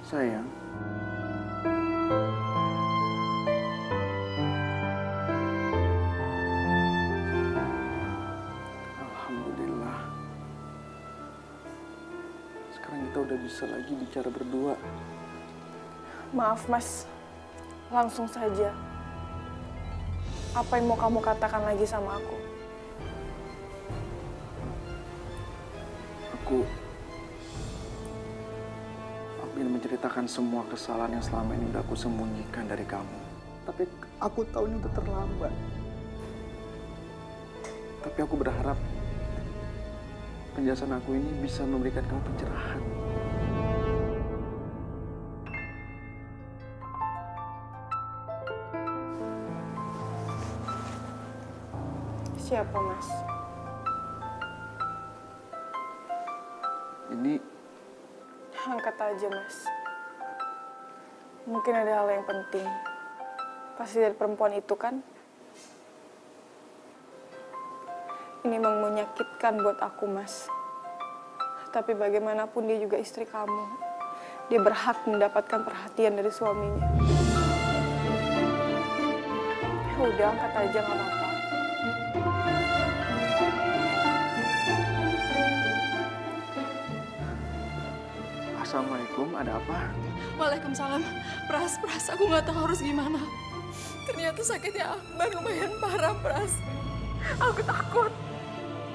Sayang. Alhamdulillah. Sekarang kita udah bisa lagi bicara berdua. Maaf, Mas. Langsung saja. Apa yang mau kamu katakan lagi sama aku? Aku ingin menceritakan semua kesalahan yang selama ini udah aku sembunyikan dari kamu. Tapi aku tahu ini udah terlambat. Tapi aku berharap penjelasan aku ini bisa memberikan kamu pencerahan. Siapa, Mas? Ini Angkat aja, Mas. Mungkin ada hal yang penting. Pasti dari perempuan itu, kan? Ini memang menyakitkan buat aku, Mas. Tapi bagaimanapun dia juga istri kamu. Dia berhak mendapatkan perhatian dari suaminya. Ya udah, angkat aja, nggak apa-apa. Assalamualaikum, ada apa? Waalaikumsalam. Pras, aku nggak tahu harus gimana. Ternyata sakitnya Akbar lumayan parah, Pras. Aku takut.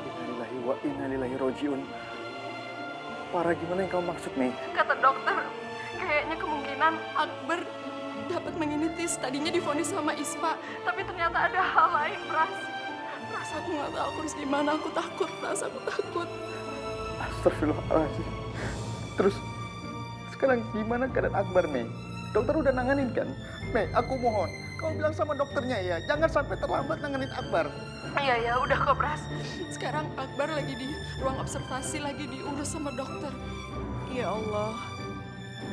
Innalillahi wa inna ilaihi rojiun. Parah gimana yang kamu maksud, Mei? Kata dokter, kayaknya kemungkinan Akbar dapat meninnitus. Tadinya divonis sama Ispa, tapi ternyata ada hal lain, Pras. Pras, aku nggak tahu harus gimana. Aku takut, Pras. Aku takut. Astagfirullahaladzim. Terus sekarang gimana keadaan Akbar, Mei? Dokter udah nanganin kan? Mei, aku mohon, kamu bilang sama dokternya ya, jangan sampai terlambat nanganin Akbar. Iya, udah kok, Pras. Sekarang Akbar lagi di ruang observasi, lagi diurus sama dokter. Ya Allah,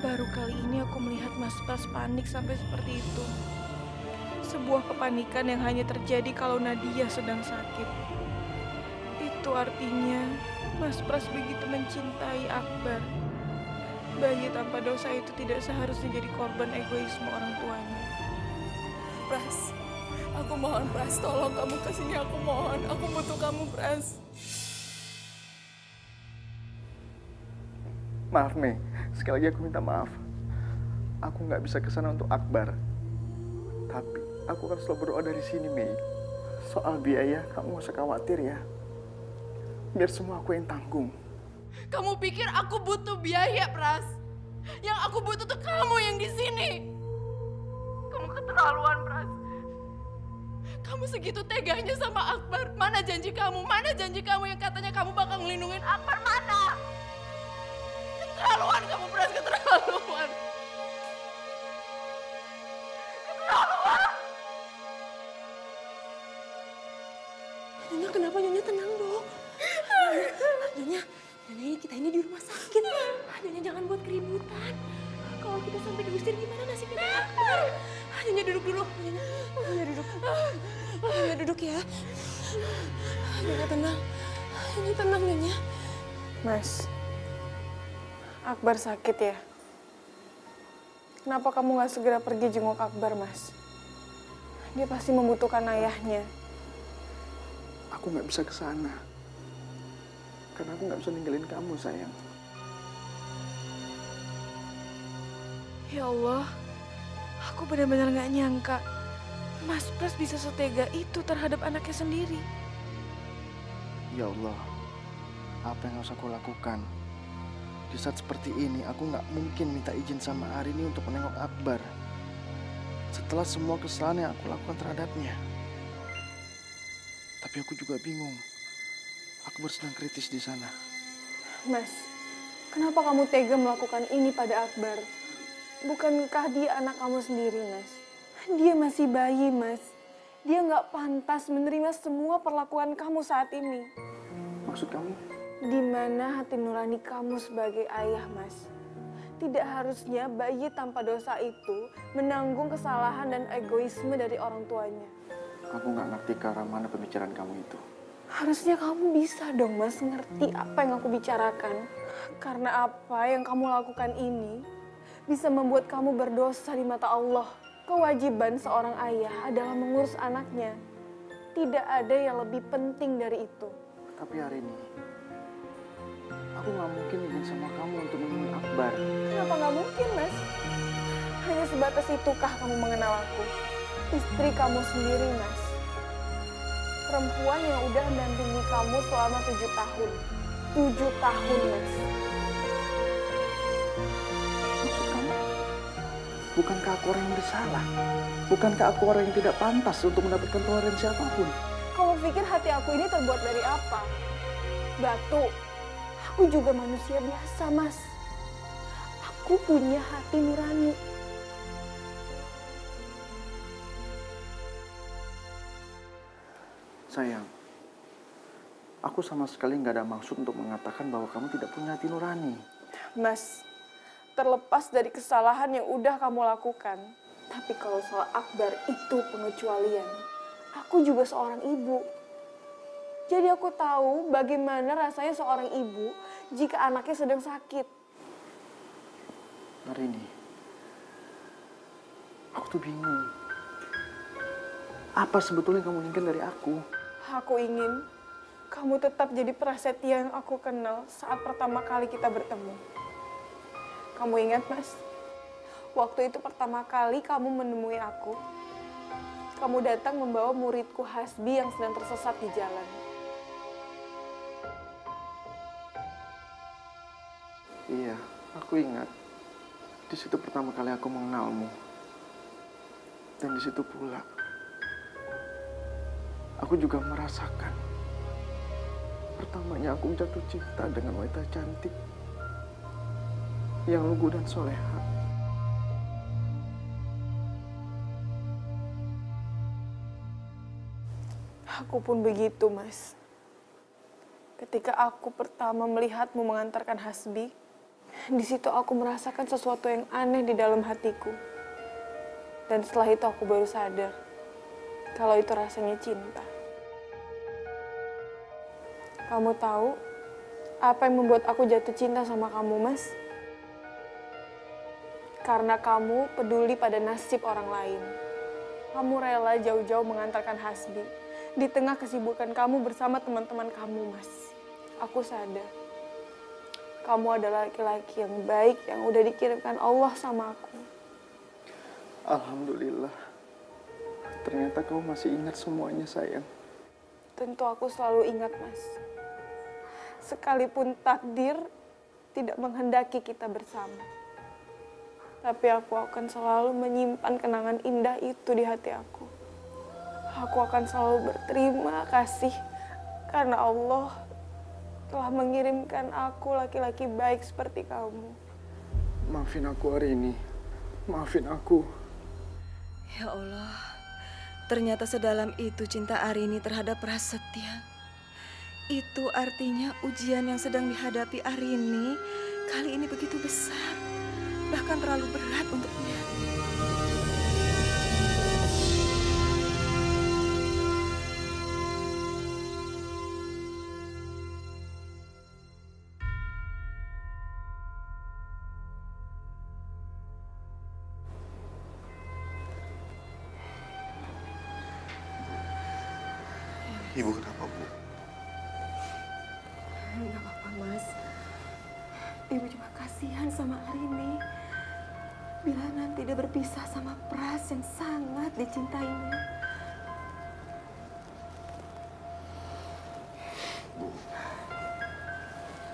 baru kali ini aku melihat Mas Pras panik sampai seperti itu. Sebuah kepanikan yang hanya terjadi kalau Nadia sedang sakit. Itu artinya Mas Pras begitu mencintai Akbar. Bayi tanpa dosa itu tidak seharusnya jadi korban egoisme orang tuanya. Pras, aku mohon, Pras, tolong kamu kesini, aku mohon. Aku butuh kamu, Pras. Maaf, Mei. Sekali lagi aku minta maaf. Aku nggak bisa kesana untuk Akbar. Tapi aku akan selalu berdoa dari sini, Mei. Soal biaya, kamu nggak usah khawatir ya. Biar semua aku yang tanggung. Kamu pikir aku butuh biaya, Pras? Yang aku butuh tuh kamu yang di sini. Kamu keterlaluan, Pras. Kamu segitu teganya sama Akbar. Mana janji kamu? Mana janji kamu yang katanya kamu bakal ngelindungin Akbar? Mana? Keterlaluan kamu, Pras. Keterlaluan. Keterlaluan. Nyonya, kenapa Nyonya? Tenang dong. Nyonya, kita ini di rumah sakit. Nyonya jangan buat keributan. Kalau kita sampai diusir gimana nasibnya Akbar? Nyonya duduk dulu. Nyonya duduk. Nyonya duduk ya. Nyonya tenang. Nyonya tenang, Nyonya. Mas, Akbar sakit ya? Kenapa kamu gak segera pergi jenguk Akbar, Mas? Dia pasti membutuhkan ayahnya. Aku nggak bisa kesana. Karena aku nggak bisa ninggalin kamu, sayang. Ya Allah, aku benar-benar gak nyangka Mas Pras bisa setega itu terhadap anaknya sendiri. Ya Allah, apa yang harus aku lakukan? Di saat seperti ini, aku nggak mungkin minta izin sama Arini untuk menengok Akbar. Setelah semua kesalahan yang aku lakukan terhadapnya. Tapi aku juga bingung. Akbar sedang kritis di sana. Mas, kenapa kamu tega melakukan ini pada Akbar? Bukankah dia anak kamu sendiri, Mas? Dia masih bayi, Mas. Dia nggak pantas menerima semua perlakuan kamu saat ini. Maksud kamu? Di mana hati nurani kamu sebagai ayah, Mas? Tidak harusnya bayi tanpa dosa itu menanggung kesalahan dan egoisme dari orang tuanya. Aku nggak ngerti ke arah mana pembicaraan kamu itu. Harusnya kamu bisa dong, Mas, ngerti apa yang aku bicarakan. Karena apa yang kamu lakukan ini bisa membuat kamu berdosa di mata Allah. Kewajiban seorang ayah adalah mengurus anaknya. Tidak ada yang lebih penting dari itu. Tapi hari ini, aku nggak mungkin izin sama kamu untuk menemui Akbar. Kenapa nggak mungkin, Mas? Hanya sebatas itukah kamu mengenal aku? Istri kamu sendiri, Mas. Perempuan yang udah mendampingi kamu selama 7 tahun. 7 tahun, Mas. Maksud kamu, bukankah aku orang yang bersalah? Bukankah aku orang yang tidak pantas untuk mendapatkan toleransi apapun? Kamu pikir hati aku ini terbuat dari apa? Batu. Aku juga manusia biasa, Mas. Aku punya hati nurani. Sayang, aku sama sekali nggak ada maksud untuk mengatakan bahwa kamu tidak punya hati nurani. Mas, terlepas dari kesalahan yang udah kamu lakukan, tapi kalau soal Akbar itu pengecualian. Aku juga seorang ibu. Jadi aku tahu bagaimana rasanya seorang ibu jika anaknya sedang sakit. Hari ini, aku tuh bingung. Apa sebetulnya kamu inginkan dari aku? Aku ingin kamu tetap jadi prasetya yang aku kenal saat pertama kali kita bertemu. Kamu ingat, Mas? Waktu itu pertama kali kamu menemui aku. Kamu datang membawa muridku Hasbi yang sedang tersesat di jalan. Iya, aku ingat. Di situ pertama kali aku mengenalmu. Dan di situ pula, aku juga merasakan pertamanya aku jatuh cinta dengan wanita cantik yang lugu dan soleha. Aku pun begitu, Mas. Ketika aku pertama melihatmu mengantarkan Hasbi, di situ aku merasakan sesuatu yang aneh di dalam hatiku. Dan setelah itu aku baru sadar kalau itu rasanya cinta. Kamu tahu apa yang membuat aku jatuh cinta sama kamu, Mas? Karena kamu peduli pada nasib orang lain. Kamu rela jauh-jauh mengantarkan Hasbi di tengah kesibukan kamu bersama teman-teman kamu, Mas. Aku sadar kamu adalah laki-laki yang baik yang udah dikirimkan Allah sama aku. Alhamdulillah. Ternyata kau masih ingat semuanya, sayang. Tentu aku selalu ingat, Mas. Sekalipun takdir tidak menghendaki kita bersama. Tapi aku akan selalu menyimpan kenangan indah itu di hati aku. Aku akan selalu berterima kasih karena Allah telah mengirimkan aku laki-laki baik seperti kamu. Maafin aku hari ini. Maafin aku. Ya Allah, ternyata sedalam itu cinta Arini terhadap Prasetya. Itu artinya ujian yang sedang dihadapi Arini kali ini begitu besar, bahkan terlalu berat untuknya. Ibu kenapa, Bu? Enggak apa-apa, Mas. Ibu cuma kasihan sama Arini. Bila nanti dia berpisah sama Pras yang sangat dicintainya. Bu,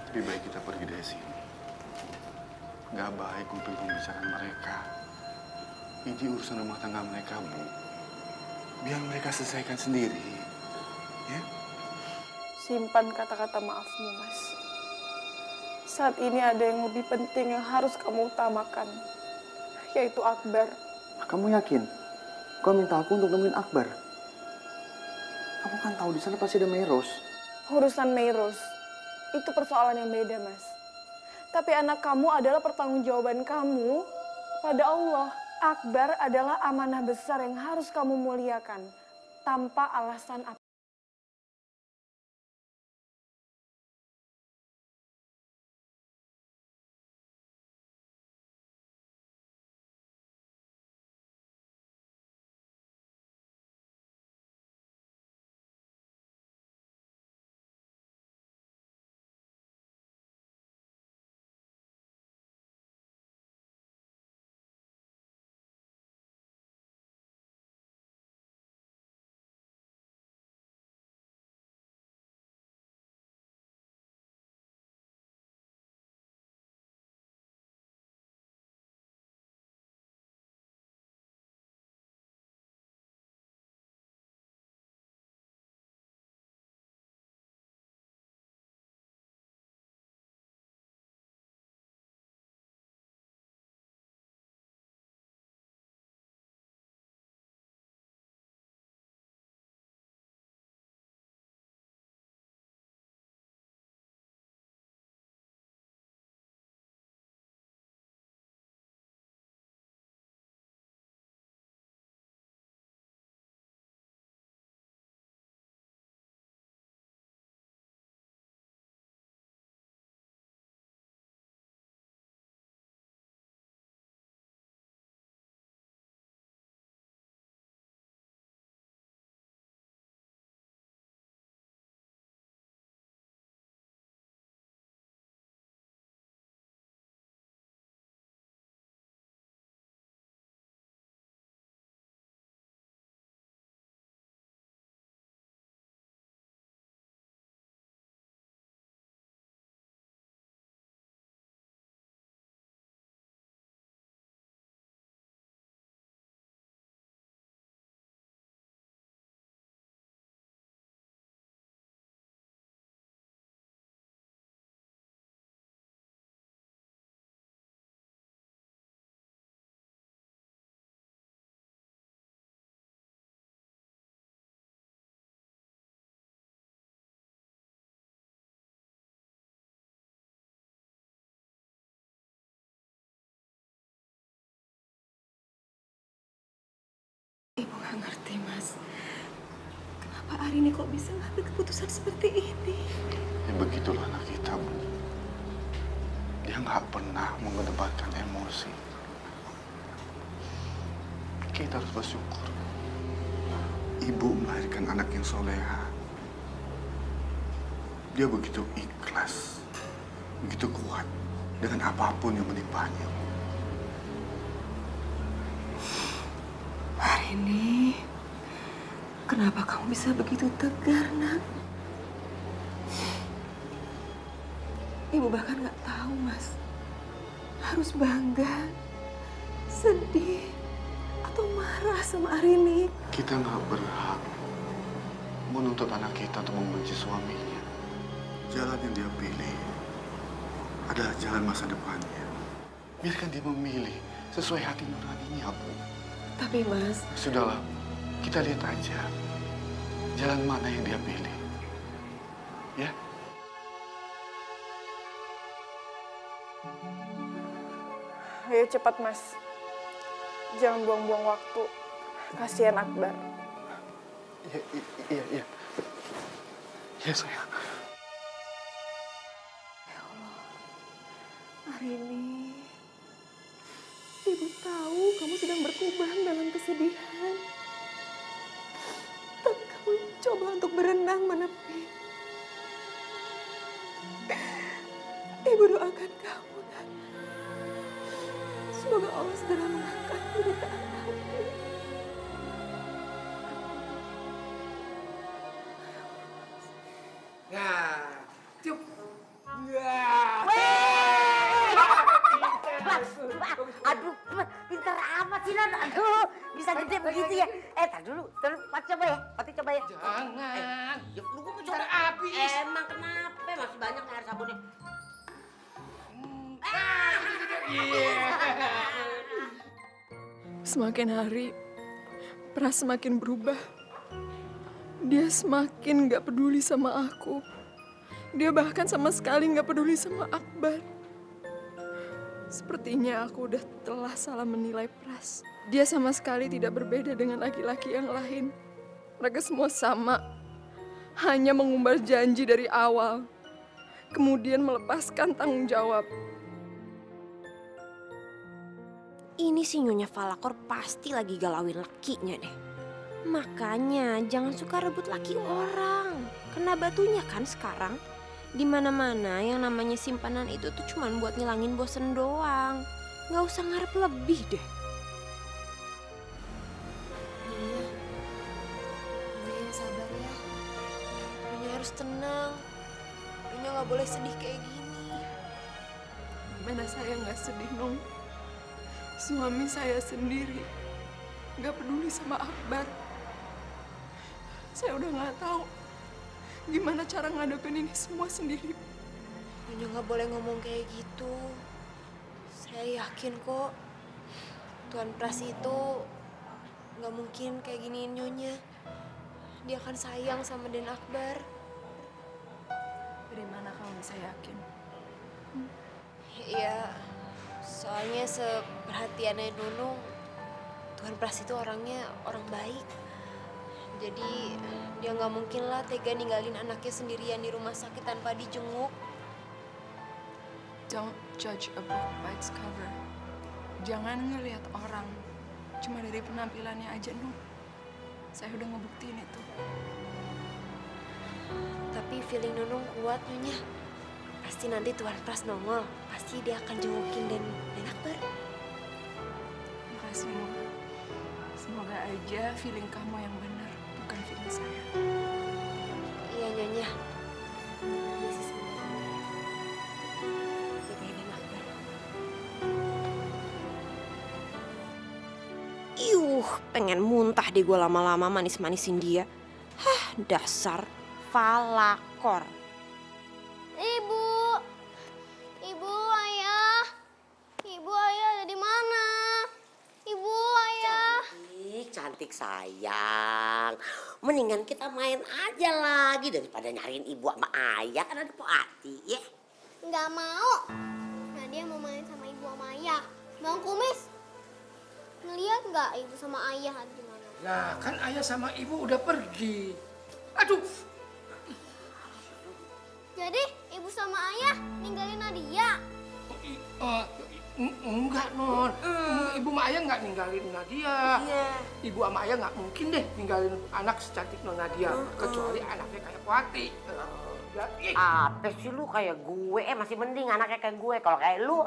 lebih baik kita pergi dari sini. Gak baik untuk membicarakan mereka. Ini urusan rumah tangga mereka, Bu. Biar mereka selesaikan sendiri. Ya? Simpan kata-kata maafmu, Mas. Saat ini ada yang lebih penting yang harus kamu utamakan, yaitu Akbar. Kamu yakin? Kau minta aku untuk nemuin Akbar? Kamu kan tahu di sana pasti ada Meros. Urusan Meros, itu persoalan yang beda, Mas. Tapi anak kamu adalah pertanggungjawaban kamu pada Allah. Akbar adalah amanah besar yang harus kamu muliakan tanpa alasan apa. Ibu nggak ngerti, Mas. Kenapa Arini kok bisa ngambil keputusan seperti ini? Ya begitulah anak kita, Bu. Dia nggak pernah mengedepankan emosi. Kita harus bersyukur. Ibu melahirkan anak yang soleha. Dia begitu ikhlas, begitu kuat dengan apapun yang menimpannya. Arini, kenapa kamu bisa begitu tegar, Nak? Ibu bahkan nggak tahu, Mas. Harus bangga, sedih, atau marah sama Arini. Kita nggak berhak menuntut anak kita untuk membenci suaminya. Jalan yang dia pilih adalah jalan masa depannya. Biarkan dia memilih sesuai hati nuraninya, Bu. Tapi, Mas, Sudahlah, kita lihat aja jalan mana yang dia pilih. Ya? Ayo cepat, Mas. Jangan buang-buang waktu. Kasihan Akbar. Iya. Ya, sayang. Arini, Ibu tahu kamu sedang berkubang dalam kesedihan. Tapi kamu coba untuk berenang menepi. Ibu doakan kamu, Nak. Semoga Allah segera mengangkat penderitaan kamu. Nah, cup. Aduh, pinter amat sih, Nan. Aduh, bisa gede begitu ya. Tar dulu, Pati coba ya. Pati coba ya. Jangan. Ya, lu kok Coba habis. Emang kenapa? Masih banyak air sabunnya. Semakin hari, Pras semakin berubah. Dia semakin gak peduli sama aku. Dia bahkan sama sekali gak peduli sama Akbar. Sepertinya aku udah telah salah menilai Pras. Dia sama sekali tidak berbeda dengan laki-laki yang lain. Mereka semua sama. Hanya mengumbar janji dari awal. Kemudian melepaskan tanggung jawab. Ini si Nyonya Falakor pasti lagi galauin lakinya deh. Makanya jangan suka rebut laki orang. Kena batunya kan sekarang. Di mana-mana yang namanya simpanan itu tuh cuman buat ngilangin bosen doang. Nggak usah ngarep lebih deh. Nyonya sabar ya. Nyonya harus tenang. Nyonya nggak boleh sedih kayak gini. Gimana saya nggak sedih, Nong? Suami saya sendiri nggak peduli sama Akbar. Saya udah nggak tahu gimana cara ngadepin ini semua sendiri. Nyonya nggak boleh ngomong kayak gitu. Saya yakin kok Tuan Pras itu nggak mungkin kayak giniin Nyonya. Dia akan sayang sama Den Akbar. Dari mana kamu bisa yakin? Iya, soalnya seperhatiannya Nunung, Tuan Pras itu orangnya orang baik. Jadi dia nggak mungkin lah tega ninggalin anaknya sendirian di rumah sakit tanpa dijenguk. Don't judge a book by its cover. Jangan ngelihat orang cuma dari penampilannya aja, Nung. Saya udah ngebuktiin itu. Tapi feeling Nunung kuat, Nyonya. Pasti nanti Tuan Pras nongol. Pasti dia akan jengukin Den Akbar. Makasih, Nung. Semoga aja feeling kamu yang benar, bukan feeling saya. Iya, Nyonya. Misi sebenarnya. Jagain Den Akbar. Pengen muntah deh gue lama-lama manis-manisin dia. Hah, dasar Falakor. Ibu, ayah ada di mana? Ibu, ayah. Cantik sayang. Mendingan kita main aja lagi daripada nyariin ibu sama ayah. Kan ada Pati ya. Nggak mau. Nadia mau main sama ibu sama ayah. Bang Kumis, ngeliat nggak ibu sama ayah ada di mana? Lah kan ayah sama ibu udah pergi. Aduh. Jadi ibu sama ayah ninggalin Nadia? Enggak, Non. Ibu sama ayah nggak ninggalin Nadia. Iya. Ibu sama ayah nggak mungkin deh ninggalin anak secantik Non Nadia. Kecuali anaknya kayak Wati. Apa sih lu kayak gue? Masih mending anaknya kayak gue. Kalau kayak lu,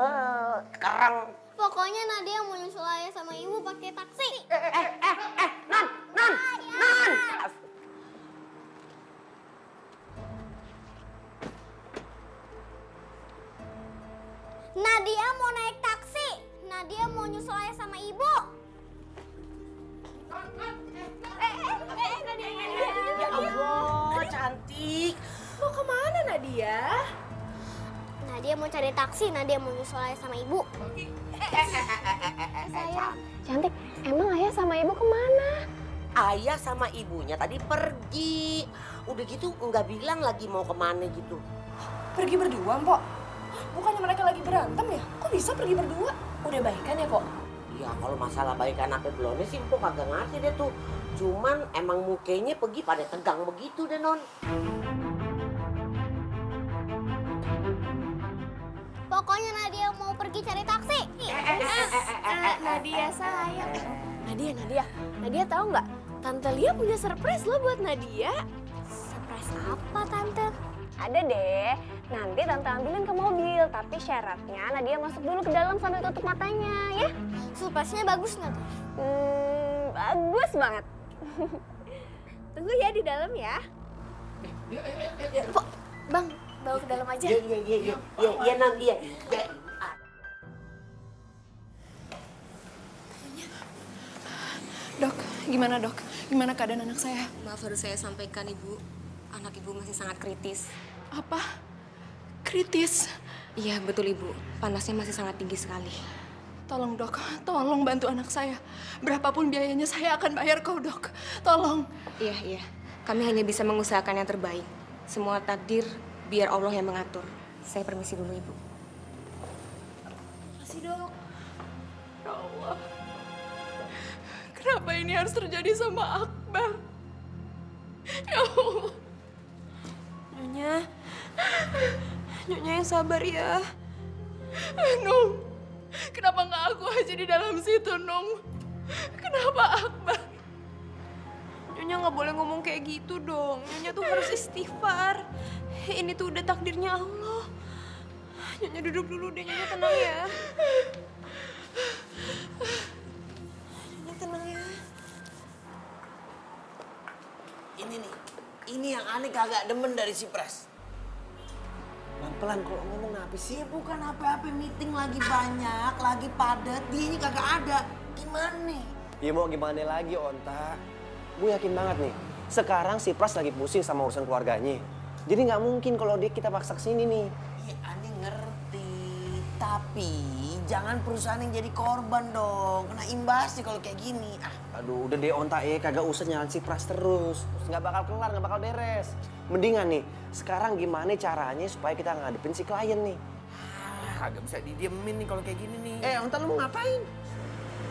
sekarang. Pokoknya Nadia mau nyusul ayah sama ibu pakai taksi. Non. Nadia mau naik taksi. Nadia mau nyusul ayah sama ibu. Nadia. Ya Allah, cantik. Mau kemana Nadia? Nadia mau cari taksi. Nadia mau nyusul ayah sama ibu. Sayang, cantik. Emang ayah sama ibu kemana? Ayah sama ibunya tadi pergi. Udah gitu nggak bilang lagi mau kemana gitu. Pergi berdua, Mpok? Bukannya mereka lagi berantem ya? Kok bisa pergi berdua? Udah baikan ya, Pok? Ya kalau masalah baikan apa belumnya sih Mpok kagak ngerti deh tuh. Cuman emang mukanya pergi pada tegang begitu deh, Non. Pokoknya Nadia mau pergi cari taksi. Nadia sayang. Nadia tahu nggak? Tante Lia punya surprise loh buat Nadia. Surprise apa, Tante? Ada deh, nanti Tante ambilin ke mobil, tapi syaratnya Nadia masuk dulu ke dalam sambil tutup matanya, ya? Surprise-nya bagus nggak tuh? Bagus banget. Tunggu ya di dalam ya. Bang, bawa ke dalam aja. Iya, Non, iya. Dok, gimana dok? Gimana keadaan anak saya? Maaf harus saya sampaikan Ibu, anak Ibu masih sangat kritis. Apa? Kritis? Iya betul Ibu, panasnya masih sangat tinggi sekali. Tolong dok, tolong bantu anak saya. Berapapun biayanya saya akan bayar kau dok. Tolong. Iya, kami hanya bisa mengusahakan yang terbaik. Semua takdir biar Allah yang mengatur. Saya permisi dulu Ibu. Makasih dok. Ya Allah. Kenapa ini harus terjadi sama Akbar? Ya Allah. Nyonya yang sabar ya. Nung, kenapa nggak aku aja di dalam situ, Nung? Kenapa Akbar? Nyonya nggak boleh ngomong kayak gitu dong. Nyonya tuh harus istighfar. Ini tuh udah takdirnya Allah. Nyonya duduk dulu deh, Nyonya tenang ya. Nyonya tenang ya. Ini nih, ini yang aneh kagak demen dari si Pres. Pelan-pelan kalau ngomong apa sih? Ya bukan apa-apa, meeting lagi banyak, lagi padat, dianya kagak ada. Gimana? Ya mau gimana lagi, Onta? Gue yakin banget nih, sekarang si Pras lagi pusing sama urusan keluarganya. Jadi nggak mungkin kalau kita paksa kesini nih. Iya, aneh ngerti. Tapi jangan perusahaan yang jadi korban dong. Kena imbasnya kalau kayak gini. Aduh, udah deh Onta kagak usah nyalain si Pras terus. Nggak bakal kelar, nggak bakal beres. Mendingan nih, sekarang gimana caranya supaya kita ngadepin si klien nih? Kagak bisa didiemin nih kalau kayak gini nih. Onta lu mau ngapain?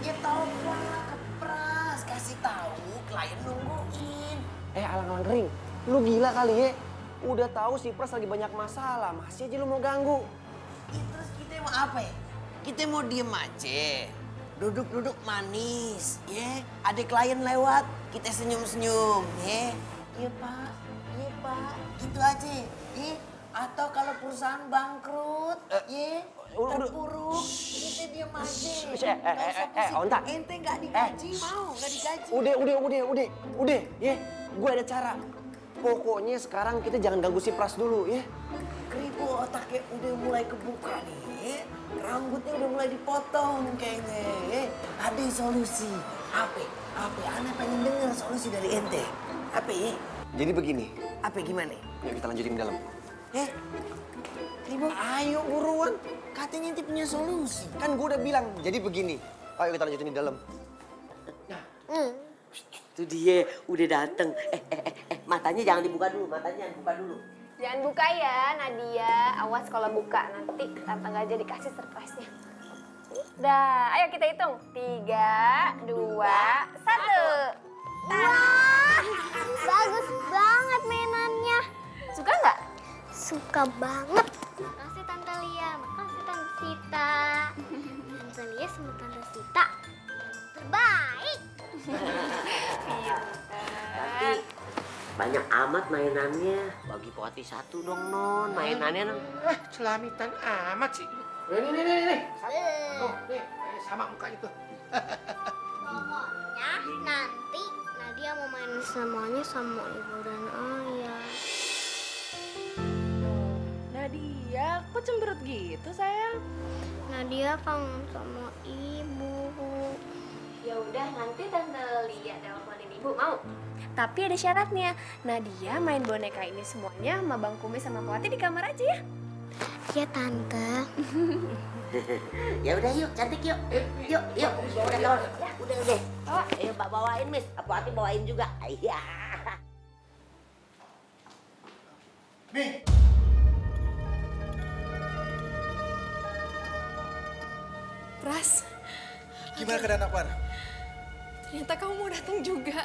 Ya telepon lah ke Pras, kasih tahu klien nungguin. Alang-alang kering, lu gila kali ya? Udah tahu si Pras lagi banyak masalah, masih aja lu mau ganggu. Ya, terus kita mau apa ya? Kita mau diem aja, duduk-duduk manis, ya. Ada klien lewat, kita senyum-senyum, ya. Iya Pak, gitu aja, ya. Atau kalau perusahaan bangkrut, ya, terpuruk, kita diem aja. Onta. Ente nggak digaji, mau nggak digaji. Udah, ya. Gue ada cara. Pokoknya sekarang kita jangan ganggu si Pras dulu, ya. Kribo otaknya udah mulai kebuka nih, rambutnya udah mulai dipotong kayaknya. Ada solusi. Apa? Ana pengen denger solusi dari ente. Apa ya? Jadi begini. Apa gimana? Yuk kita lanjutin di dalam. Kribo, ayo buruan. Katanya ente punya solusi. Kan gue udah bilang, jadi begini. Ayo kita lanjutin di dalam. Itu dia, udah dateng. Matanya jangan dibuka dulu, Jangan buka ya Nadia, awas kalau buka nanti Tante nggak jadi kasih surprise-nya. Dah, ayo kita hitung. 3, 2, 1. Wah, bagus banget mainannya. Suka nggak? Suka banget. Makasih Tante Lia, makasih Tante Sita. Tante Lia sama Tante Sita terbaik. Tapi banyak amat mainannya. Bagi Poati satu dong, Non. Mainannya, Non. Celamitan amat sih. Nih. Tuh, nih, sama mukanya tuh. Pokoknya nanti Nadia mau main semuanya sama ibu dan ayah. Nadia, kok cemberut gitu sayang? Nadia kangen sama ibu. Ya udah, nanti Tante Lia teleponin ibu, mau? Tapi ada syaratnya, Nadia main boneka ini semuanya sama Bang Kumis sama Poati di kamar aja ya. Ya Tante. Ya udah yuk, cantik yuk. Yuk. Udah. Ayo Mbak bawain, Miss. Poati bawain juga. Iya. Mi. Pras, Gimana keadaan Akbar? ternyata kamu mau datang juga.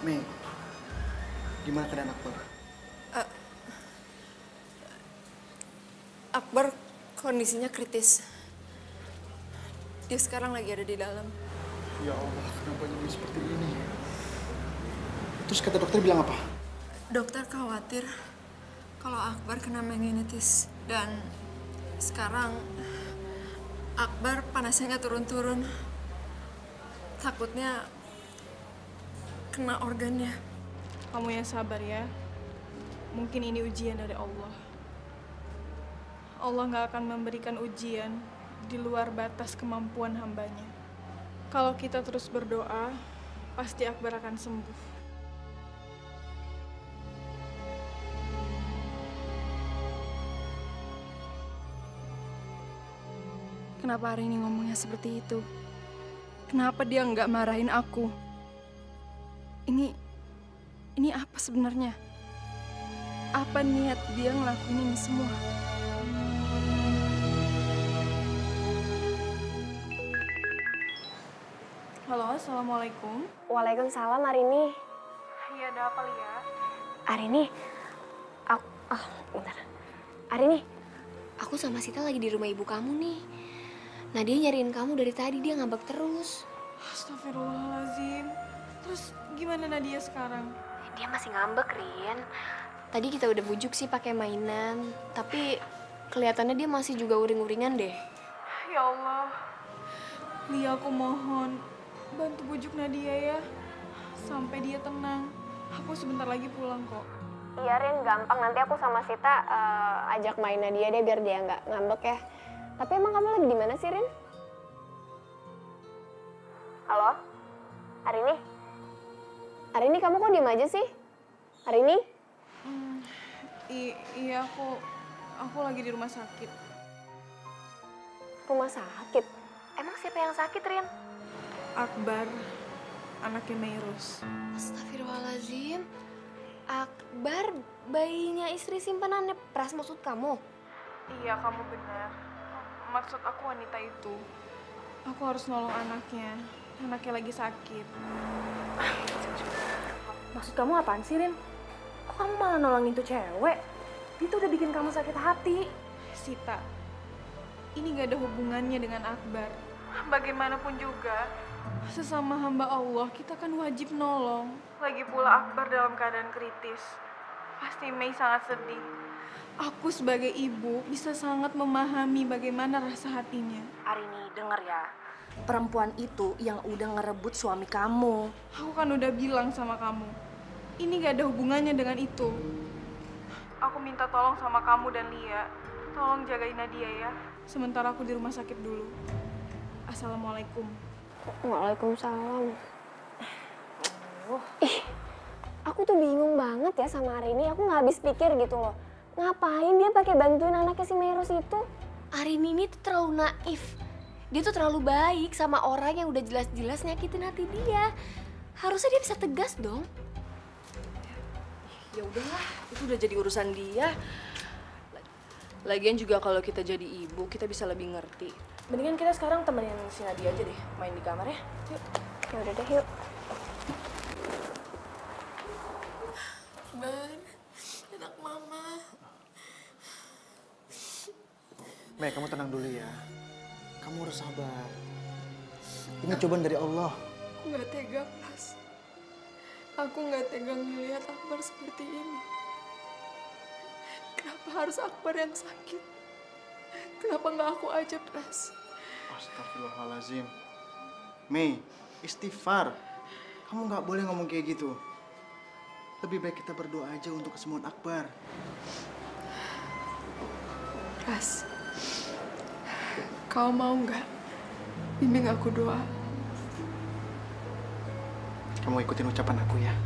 Mi, gimana keadaan Akbar? Akbar kondisinya kritis. Dia sekarang lagi ada di dalam. Ya Allah, kenapa jadi seperti ini? Terus kata dokter bilang apa? Dokter khawatir kalau Akbar kena meningitis dan sekarang Akbar panasnya nggak turun-turun. Takutnya kena organnya. Kamu yang sabar ya. Mungkin ini ujian dari Allah. Allah nggak akan memberikan ujian di luar batas kemampuan hambanya. Kalau kita terus berdoa, pasti Akbar akan sembuh. Kenapa hari ini ngomongnya seperti itu? Kenapa dia nggak marahin aku? Ini apa sebenarnya? Apa niat dia ngelakuin ini semua? Halo, Assalamualaikum. Waalaikumsalam Arini. Iya, ada apa, Lia? Arini, bentar. Arini, aku sama Sita lagi di rumah ibu kamu nih. Nadia nyariin kamu dari tadi, dia ngambek terus. Astagfirullahaladzim. Terus gimana Nadia sekarang? Dia masih ngambek, Rin. Tadi kita udah bujuk sih pakai mainan, tapi kelihatannya dia masih juga uring-uringan deh. Ya Allah, Lia, aku mohon bantu bujuk Nadia ya, sampai dia tenang. Aku sebentar lagi pulang kok. Iya Rin, gampang. Nanti aku sama Sita ajak main Nadia deh biar dia nggak ngambek ya. Tapi emang kamu lagi di mana sih Rin? Halo? Arini? Arini, kamu kok diem aja sih? Arini? Iya, aku lagi di rumah sakit. Rumah sakit? Emang siapa yang sakit, Rin? Akbar, anaknya Meirus. Astagfirullahaladzim. Akbar, bayinya istri simpanannya Pras maksud kamu? Iya, kamu benar. Maksud aku wanita itu. Aku harus nolong anaknya. Anaknya lagi sakit. Maksud kamu apaan sih, Rin? Kok kamu malah nolongin tuh cewek? Itu udah bikin kamu sakit hati. Sita, ini gak ada hubungannya dengan Akbar. Bagaimanapun juga, sesama hamba Allah kita kan wajib nolong. Lagi pula Akbar dalam keadaan kritis. Pasti Mei sangat sedih. Aku sebagai ibu bisa sangat memahami bagaimana rasa hatinya. Arini, denger ya. Perempuan itu yang udah ngerebut suami kamu. Aku kan udah bilang sama kamu, ini gak ada hubungannya dengan itu. Aku minta tolong sama kamu dan Lia. Tolong jagain Nadia ya. Sementara aku di rumah sakit dulu. Assalamualaikum. Waalaikumsalam. Ih, aku tuh bingung banget ya sama Arini. Aku nggak habis pikir gitu loh. Ngapain dia pakai bantuin anaknya si Meirus itu? Arini ini tuh terlalu naif. Dia tuh terlalu baik sama orang yang udah jelas-jelas nyakitin hati dia. Harusnya dia bisa tegas dong. Ya udahlah, itu udah jadi urusan dia. Lagian juga kalau kita jadi ibu, kita bisa lebih ngerti. Mendingan kita sekarang temenin si Nadia aja deh, main di kamar ya. Yuk. Ya udah deh, yuk. Ban, anak mama. Mei, kamu tenang dulu ya. Kamu harus sabar. Ini cobaan dari Allah. Aku gak tega, Pras. Aku gak tega ngelihat Akbar seperti ini. Kenapa harus Akbar yang sakit? Kenapa gak aku aja, Pras? Astagfirullahaladzim. Mei, istighfar. Kamu gak boleh ngomong kayak gitu. Lebih baik kita berdoa aja untuk kesembuhan Akbar. Pras, kau mau gak bimbing aku doa? Kamu ikutin ucapan aku ya.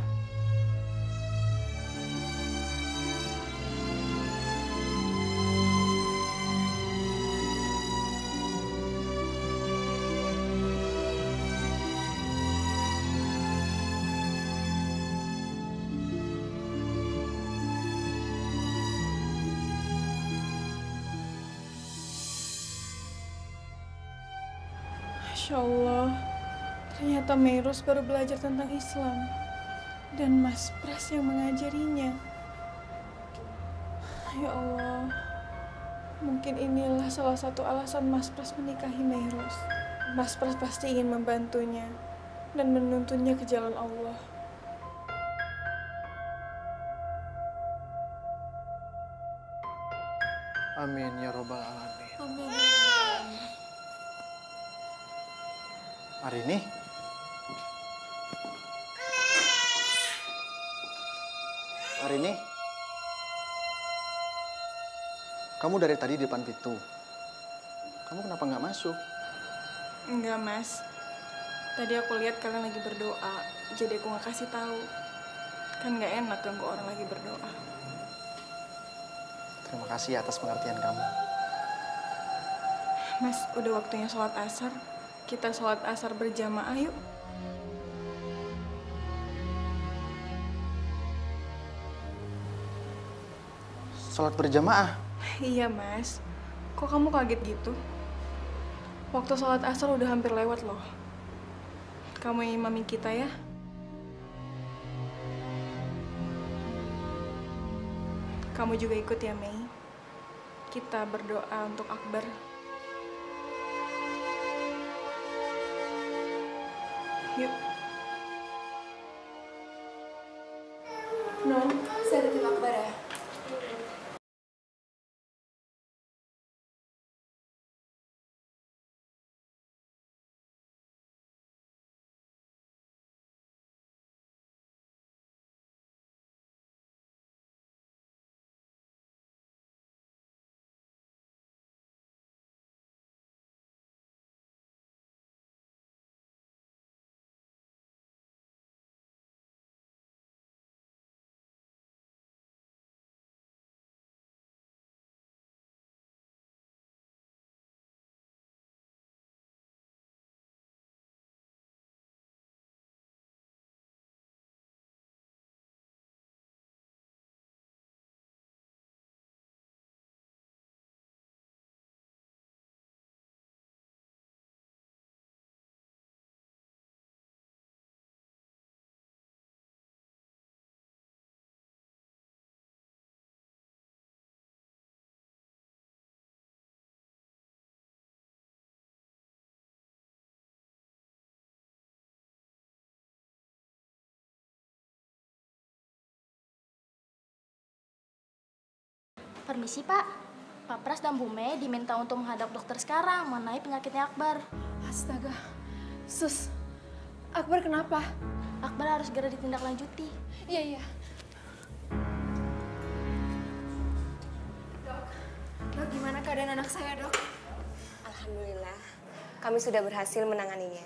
Masya Allah, ternyata Meirus baru belajar tentang Islam. Dan Mas Pras yang mengajarinya. Ya Allah, mungkin inilah salah satu alasan Mas Pras menikahi Meirus. Mas Pras pasti ingin membantunya dan menuntunnya ke jalan Allah. Amin ya robbal alamin. Amin. Arini? Arini? Kamu dari tadi di depan pintu. Kamu kenapa nggak masuk? Enggak, Mas. Tadi aku lihat kalian lagi berdoa, jadi aku nggak kasih tahu. Kan nggak enak ganggu orang lagi berdoa. Terima kasih atas pengertian kamu. Mas, udah waktunya sholat asar. Kita sholat asar berjamaah yuk. Sholat berjamaah? Iya, Mas. Kok kamu kaget gitu? Waktu sholat asar udah hampir lewat loh. Kamu yang imamin kita ya. Kamu juga ikut ya, Mei. Kita berdoa untuk Akbar. Yuk. Non, saya titip Akbar ya. Permisi, Pak. Pak Pras dan Bu Mei diminta untuk menghadap dokter sekarang mengenai penyakitnya Akbar. Astaga. Sus, Akbar kenapa? Akbar harus segera ditindaklanjuti. Iya. Dok, gimana keadaan anak saya, Dok? Alhamdulillah, kami sudah berhasil menanganinya.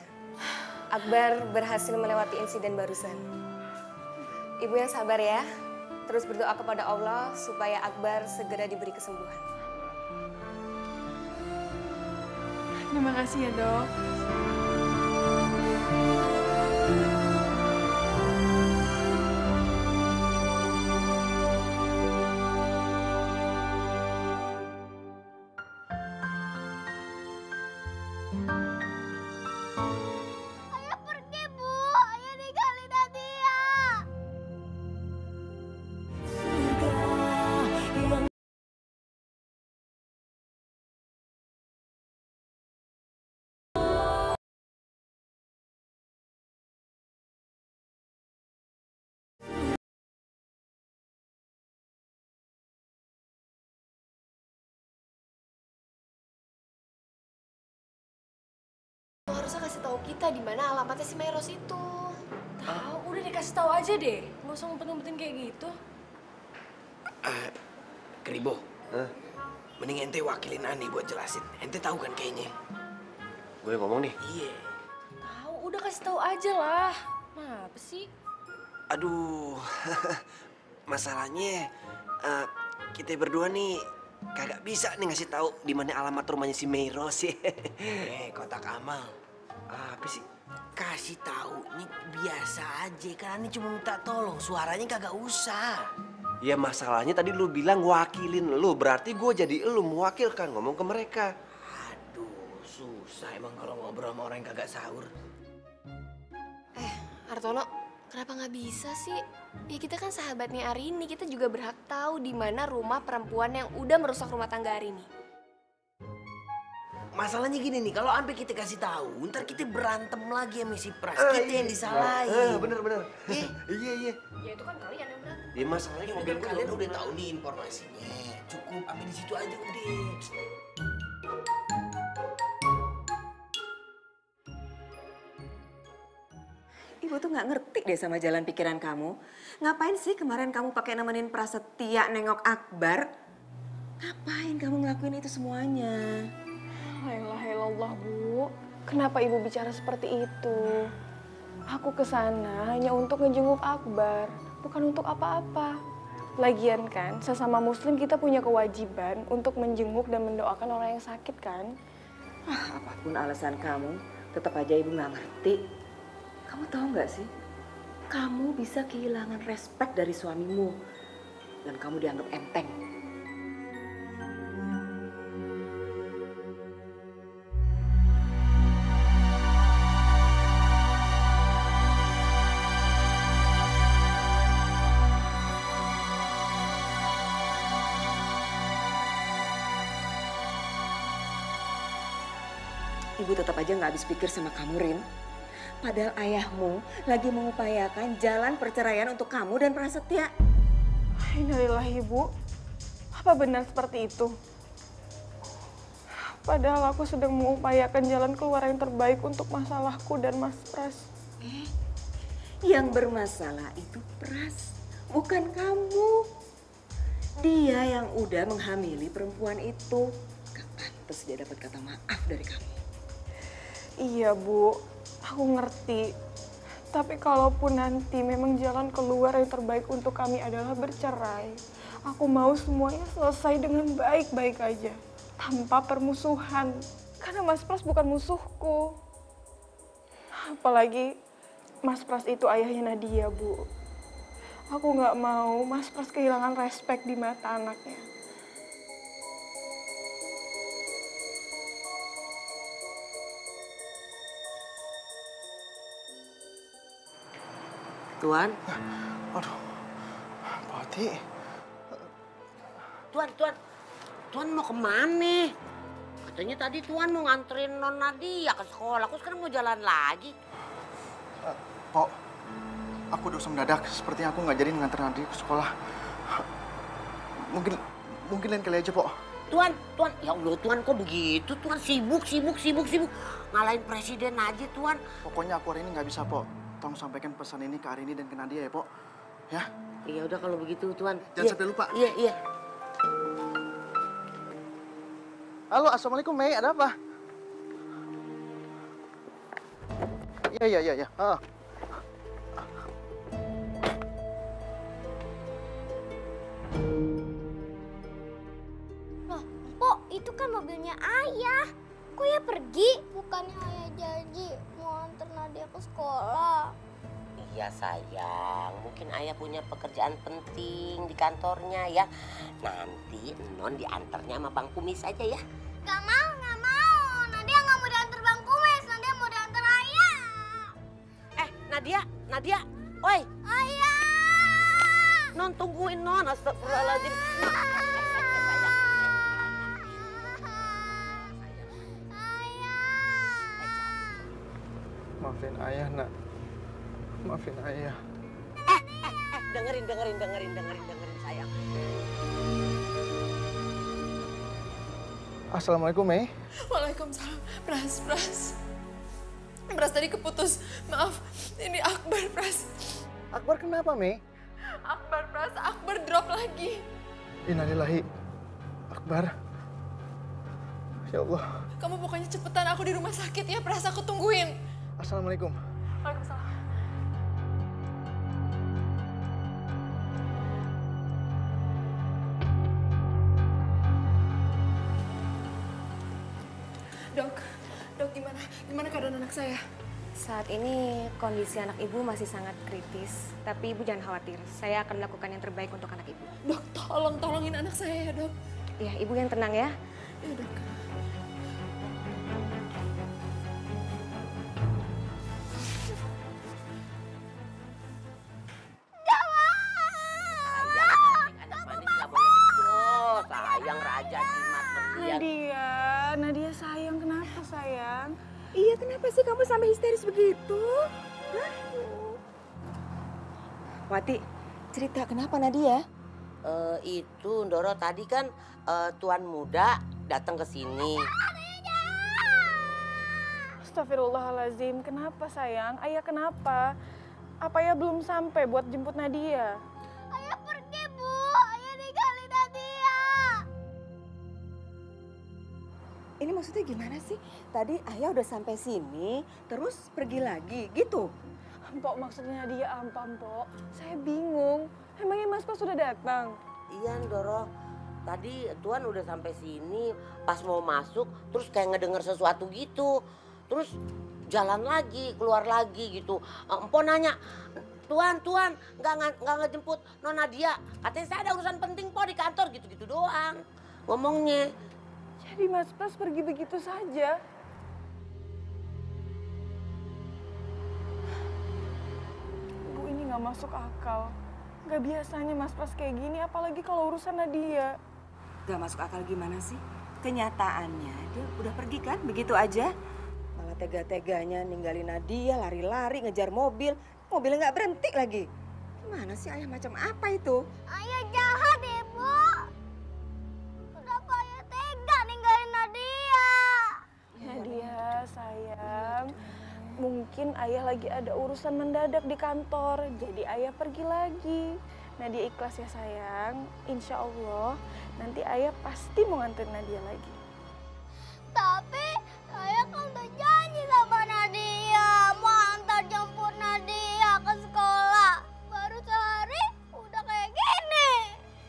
Akbar berhasil melewati insiden barusan. Ibu yang sabar ya, terus berdoa kepada Allah supaya Akbar segera diberi kesembuhan. Terima kasih ya, Dok. Ayah pergi, Bu. Ayah ninggalin Nadia. Lo harusnya kasih tahu kita di mana alamatnya si Meros itu. Tahu, udah dikasih tahu aja deh. Nggak usah ngumpet-ngumpetin kayak gitu. Kribo, mending ente wakilin Ani buat jelasin. Ente tahu kan kayaknya. Gue ngomong nih. Iya. Tahu, udah kasih tahu aja lah. Apa sih? Aduh, masalahnya kita berdua nih kagak bisa nih ngasih tahu di mana alamat rumahnya si Meros ya. Kotak amal. Apa sih? Kasih tahu, ini biasa aja. Karena ini cuma minta tolong, suaranya kagak usah. Ya masalahnya tadi lu bilang wakilin lu, berarti gue jadi lu mewakilkan ngomong ke mereka. Aduh, susah emang kalau ngobrol sama orang yang kagak sahur. Hartono, kenapa nggak bisa sih? Ya kita kan sahabatnya Arini, kita juga berhak tahu di mana rumah perempuan yang udah merusak rumah tangga Arini. Masalahnya gini nih, kalau sampai kita kasih tahu, ntar kita berantem lagi sama si Pras. Kita yang disalahin. Bener. Iya. Ya itu kan kalian yang berantem. Ya masalahnya Ya udah kalian udah tahu nih informasinya. Cukup sampai di situ aja udah. Ibu tuh nggak ngerti deh sama jalan pikiran kamu. Ngapain sih kemarin kamu pakai nemenin Prasetya nengok Akbar? Ngapain kamu ngelakuin itu semuanya? Alhamdulillah, Bu. Kenapa Ibu bicara seperti itu? Aku kesana hanya untuk ngejenguk Akbar, bukan untuk apa-apa. Lagian kan, sesama muslim kita punya kewajiban untuk menjenguk dan mendoakan orang yang sakit kan? Apapun alasan kamu, tetap aja Ibu nggak ngerti. Kamu tahu nggak sih? Kamu bisa kehilangan respek dari suamimu. Dan kamu dianggap enteng. Ibu tetap aja nggak habis pikir sama kamu, Rin. Padahal ayahmu lagi mengupayakan jalan perceraian untuk kamu dan Prasetya. Innalillahi, Ibu. Apa benar seperti itu? Padahal aku sedang mengupayakan jalan keluar yang terbaik untuk masalahku dan Mas Pras. Yang bermasalah itu Pras, bukan kamu. Dia yang udah menghamili perempuan itu. Gak pantas dia dapat kata maaf dari kamu. Iya, Bu. Aku ngerti. Tapi kalaupun nanti memang jalan keluar yang terbaik untuk kami adalah bercerai, aku mau semuanya selesai dengan baik-baik aja. Tanpa permusuhan. Karena Mas Pras bukan musuhku. Apalagi Mas Pras itu ayahnya Nadia, Bu. Aku nggak mau Mas Pras kehilangan respek di mata anaknya. Tuan. Aduh, Pati. Tuan mau kemana? Katanya tadi Tuan mau nganterin Non Nadia ke sekolah, aku sekarang mau jalan lagi. Pok, aku udah mendadak. Sepertinya aku nggak jadi nganter Nadia ke sekolah. Mungkin lain kali aja, Pok. Tuan, ya Allah Tuan kok begitu? Tuan sibuk. Ngalahin presiden aja Tuan. Pokoknya aku hari ini nggak bisa, Pok. Tolong sampaikan pesan ini ke Arini dan ke Nadia ya, Pok. Ya? Ya udah kalau begitu Tuan. Jangan sampai lupa. Iya. Halo, Assalamualaikum, Mei. Ada apa? Iya. Loh, Pok, itu kan mobilnya Ayah. Kok ya pergi? Bukannya Ayah janji mau antar Nadia ke sekolah. Iya sayang, mungkin Ayah punya pekerjaan penting di kantornya ya. Nanti Non diantarnya sama Bang Kumis aja ya. Gak mau. Nadia gak mau diantar Bang Kumis, Nadia mau diantar Ayah. Nadia, oi. Ayah. Non tungguin Non, astagfirullahaladzim. Maafin Ayah, Nak. Maafin Ayah. Dengerin sayang. Assalamualaikum, Mei. Waalaikumsalam. Pras tadi keputus. Maaf, ini Akbar, Pras. Akbar kenapa, Mei? Akbar drop lagi. Innalillahi. Akbar. Ya Allah. Kamu pokoknya cepetan, aku di rumah sakit ya, Pras. Aku tungguin. Assalamualaikum. Waalaikumsalam. Dok, gimana keadaan anak saya? Saat ini kondisi anak ibu masih sangat kritis, tapi ibu jangan khawatir. Saya akan melakukan yang terbaik untuk anak ibu. Dok, tolongin anak saya ya, Dok. Ya, ibu yang tenang ya. Ya, Dok. Sayang raja jimat berlian. Nadia sayang, kenapa sayang? Iya, kenapa sih kamu sampai histeris begitu? Hah? Wati, cerita kenapa Nadia? Itu Ndoro tadi kan tuan muda datang ke sini. Astagfirullahaladzim, kenapa sayang? Ayah kenapa? Apa Ayah belum sampai buat jemput Nadia? Ayah pergi, Bu. Ayah ninggalin Nadia. Ini maksudnya gimana sih? Tadi Ayah udah sampai sini, terus pergi lagi, gitu? Mpok, maksudnya Nadia apa, Mpok? Saya bingung. Emangnya Mas Pas sudah datang? Iya, Ndoro. Tadi tuan udah sampai sini, pas mau masuk, terus kayak ngedenger sesuatu gitu. Terus jalan lagi, keluar lagi gitu. Empok nanya, Tuan, nggak ngejemput Non Nadia. Katanya saya ada urusan penting po di kantor, gitu-gitu doang ngomongnya. Jadi Mas Pas pergi begitu saja? Bu, ini nggak masuk akal. Nggak biasanya Mas Pas kayak gini, apalagi kalau urusan Nadia. Gak masuk akal gimana sih? Kenyataannya dia udah pergi kan, begitu aja. Malah tega-teganya ninggalin Nadia, lari-lari ngejar mobil. Mobilnya nggak berhenti lagi. Gimana sih Ayah, macam apa itu? Ayah jahat, Ibu. Kenapa Ayah tega ninggalin Nadia? Nadia, sayang. Mungkin Ayah lagi ada urusan mendadak di kantor, jadi Ayah pergi lagi. Nadia ikhlas ya sayang. Insya Allah nanti Ayah pasti mau nganterin Nadia lagi. Tapi Ayah kan udah janji sama Nadia mau antar jemput Nadia ke sekolah. Baru sehari udah kayak gini.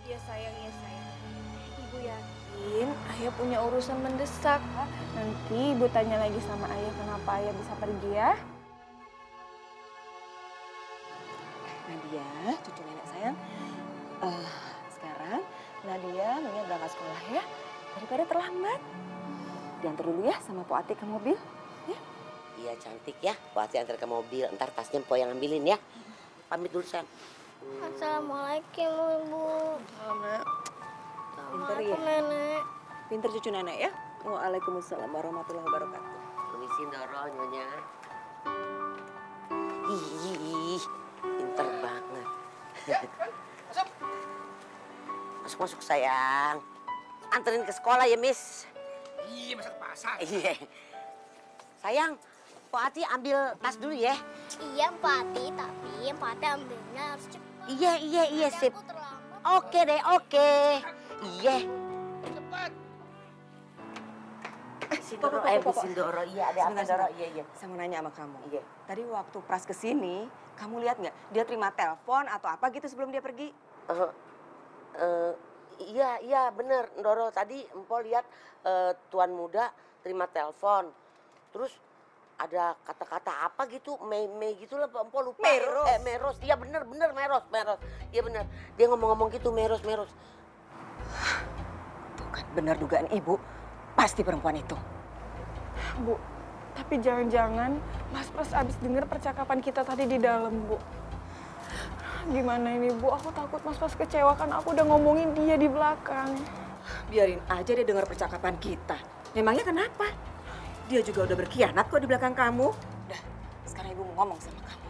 Iya sayang, iya sayang. Ibu yakin Ayah punya urusan mendesak. Nanti Ibu tanya lagi sama Ayah kenapa Ayah bisa pergi ya. Nadia, cucu nenek sayang. Sekarang Nadia mendingan berangkat sekolah ya. Daripada terlambat. Diantar dulu ya sama Po Atik ke mobil. Ya. Iya cantik ya, Wati antar ke mobil. Ntar tasnya Po yang ambilin ya. Pamit dulu sayang. Assalamualaikum Ibu. Pinter ya. Nenek. Pinter cucu nenek ya. Waalaikumsalam warahmatullahi wabarakatuh. Permisi Ndoro, Nyonya. Ih, pinter banget. Masuk sayang. Anterin ke sekolah ya, Miss. Iya, masa ke pasar. Iya. Sayang, Pak Ati ambil tas dulu ya. Iya, Pak Ati, tapi Pak Ati ambilnya harus cepat. Iya, sip. Oke deh, oke. Iya. Cepat. Sindoro, iya ada apa Doro? Iya. Saya mau nanya sama kamu. Iya. Tadi waktu Pras kesini, kamu lihat nggak dia terima telepon atau apa gitu sebelum dia pergi? Iya bener, Doro. Tadi Empo lihat Tuan Muda terima telepon. Terus ada kata-kata apa gitu, Mei gitu lah, Empo lupa. Meros. Meros. Iya bener, Meros. Iya bener. Dia ngomong-ngomong gitu, Meros. Tuh kan, benar dugaan ibu. Pasti perempuan itu. Bu, tapi jangan-jangan Mas Pras abis denger percakapan kita tadi di dalam, Bu. Gimana ini, Bu? Aku takut Mas Pras kecewa kan aku udah ngomongin dia di belakang. Biarin aja dia dengar percakapan kita. Memangnya kenapa? Dia juga udah berkhianat kok di belakang kamu. Udah, sekarang ibu mau ngomong sama kamu.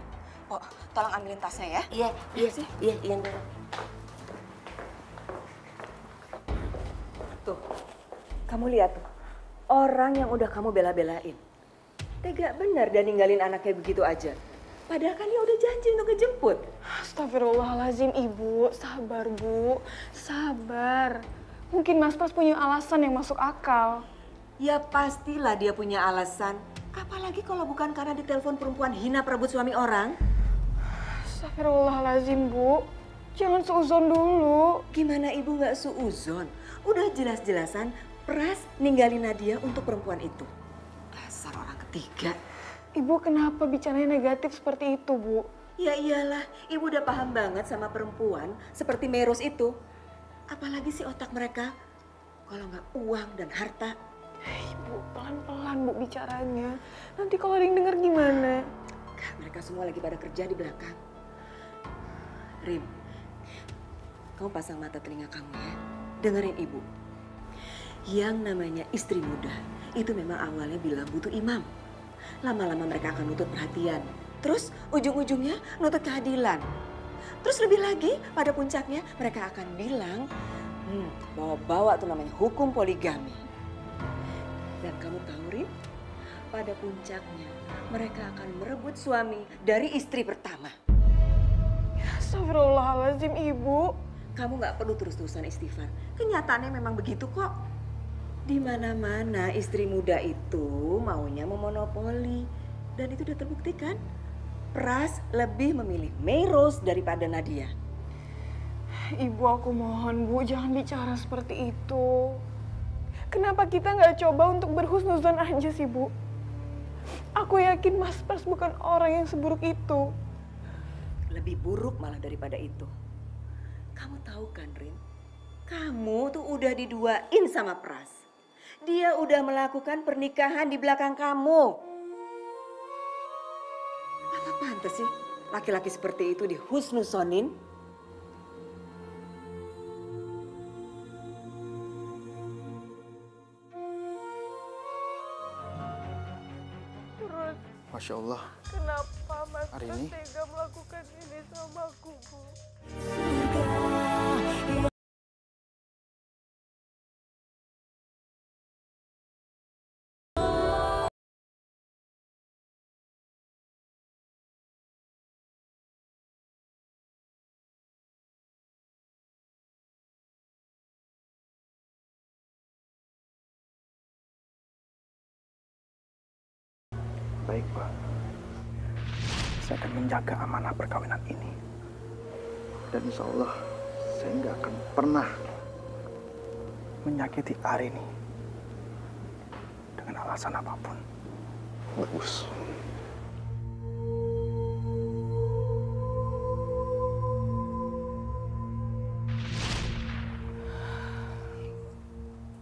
Oh, tolong ambilin tasnya ya. Iya, Doro. Tuh, kamu lihat tuh. Orang yang udah kamu bela-belain. Tega benar dia ninggalin anaknya begitu aja. Padahal kan dia udah janji untuk ngejemput. Astagfirullahaladzim, Ibu. Sabar, Bu. Sabar. Mungkin Mas Pras punya alasan yang masuk akal. Ya pastilah dia punya alasan. Apalagi kalau bukan karena ditelepon perempuan hina perebut suami orang. Astagfirullahaladzim, Bu. Jangan suuzon dulu. Gimana ibu nggak suuzon? Udah jelas-jelasan Pras ninggalin Nadia untuk perempuan itu. Dasar orang ketiga. Ibu kenapa bicaranya negatif seperti itu, Bu? Ya iyalah, ibu udah paham banget sama perempuan seperti Meros itu. Apalagi sih otak mereka kalau nggak uang dan harta. Ibu, pelan-pelan Bu bicaranya. Nanti kalau ada yang denger gimana? Mereka semua lagi pada kerja di belakang. Rim, kamu pasang mata telinga kamu ya. Dengerin ibu. Yang namanya istri muda itu memang awalnya bilang butuh imam. Lama-lama mereka akan nuntut perhatian. Terus ujung-ujungnya nuntut keadilan. Terus lebih lagi pada puncaknya mereka akan bilang bawa-bawa tuh namanya hukum poligami. Dan kamu tahu Rim, pada puncaknya mereka akan merebut suami dari istri pertama. Astagfirullahaladzim, Ibu. Kamu nggak perlu terus-terusan istighfar. Kenyataannya memang begitu kok. Di mana-mana istri muda itu maunya memonopoli. Dan itu udah terbukti kan? Pras lebih memilih Meros daripada Nadia. Ibu, aku mohon Bu, jangan bicara seperti itu. Kenapa kita nggak coba untuk berhusnuzon aja sih, Bu? Aku yakin Mas Pras bukan orang yang seburuk itu. Lebih buruk malah daripada itu. Kamu tahu kan, Rin? Kamu tuh udah diduain sama Pras. Dia udah melakukan pernikahan di belakang kamu. Apa pantas sih laki-laki seperti itu dihusnuzonin? Terus, Masya Allah. kenapa Mas Pras Arini? tega melakukan ini sama aku, Bu? Baik, Pak. Saya akan menjaga amanah perkawinan ini. Dan insya Allah, saya nggak akan pernah menyakiti Arini dengan alasan apapun. Bagus.